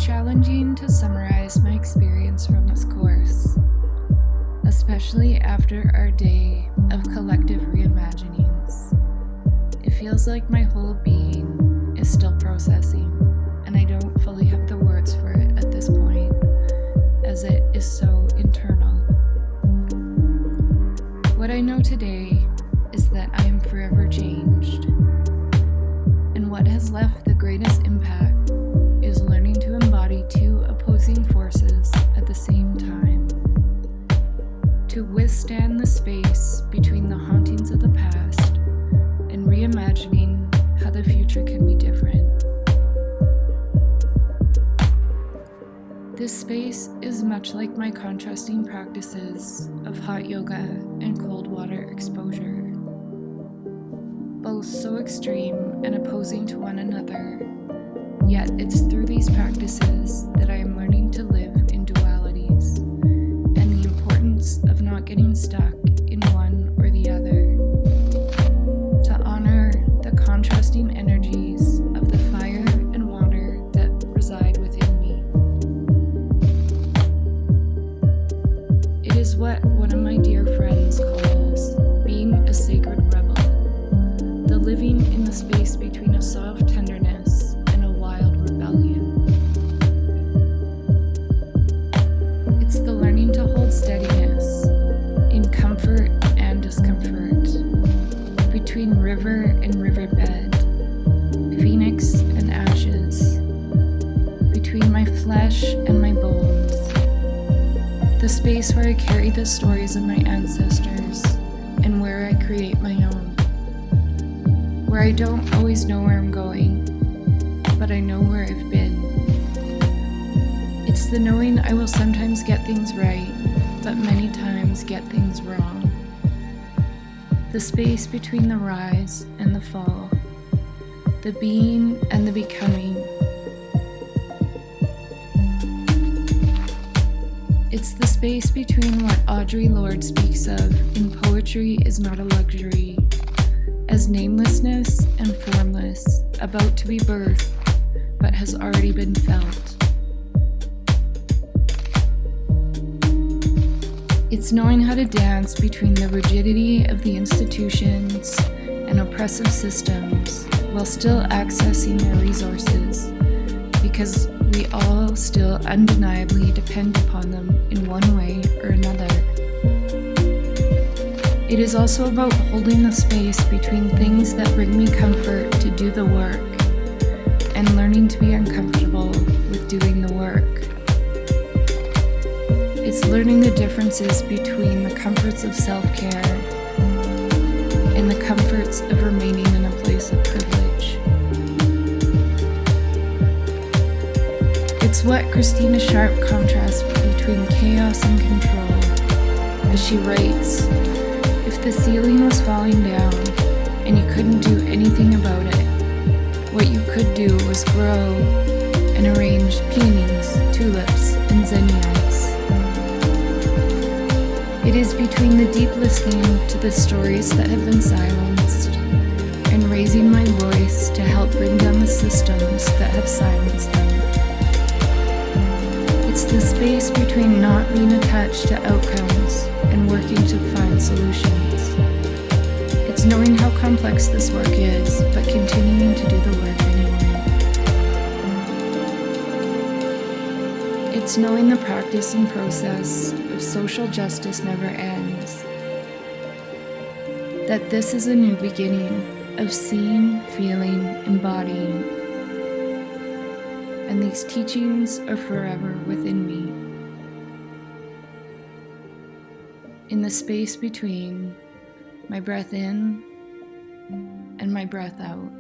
challenging to summarize my experience from this course, especially after our day of collective reimaginings. It feels like my whole being is still processing, and I don't fully have the words for it at this point, as it is so internal. What I know today is that I am forever changed, and what has left the greatest impact is learning to embody two opposing forces at the same time, to withstand the space between the hauntings of the past and reimagining how the future can be different. This space is much like my contrasting practices of hot yoga and cold water exposure, both so extreme and opposing to one another. Yet it's through these practices that I am learning to live in dualities and the importance of not getting stuck in one or the other, to honor the contrasting energies of the fire and water that reside within me. It is what one of my dear friends calls being a sacred rebel, the living in the space between a soft tenderness and a wild rebellion. It's the learning to hold steadiness in comfort and discomfort, between river and riverbed, phoenix and ashes, between my flesh and my bones, the space where I carry the stories of my ancestors and where I create my own, where I don't always know where I'm going, but I know where I've been. It's the knowing I will sometimes get things right, but many times get things wrong. The space between the rise and the fall, the being and the becoming. It's the space between what Audre Lorde speaks of in Poetry is Not a Luxury, as namelessness and formless, about to be birthed, but has already been felt. It's knowing how to dance between the rigidity of the institutions and oppressive systems while still accessing their resources, because we all still undeniably depend upon them in one way or another. It is also about holding the space between things that bring me comfort to do the work and learning to be uncomfortable with doing the work. It's learning the differences between the comforts of self-care and the comforts of remaining in a place of privilege. It's what Christina Sharp contrasts between chaos and control, as she writes, "If the ceiling was falling down and you couldn't do anything about it, what you could do was grow and arrange peonies, tulips, and zinnias." It is between the deep listening to the stories that have been silenced and raising my voice to help bring down the systems that have silenced them. It's the space between not being attached to outcomes and working to find solutions. It's knowing how complex this work is, but continuing to do the work anyway. It's knowing the practice and process of social justice never ends. That this is a new beginning of seeing, feeling, embodying. And these teachings are forever within me. In the space between my breath in and my breath out.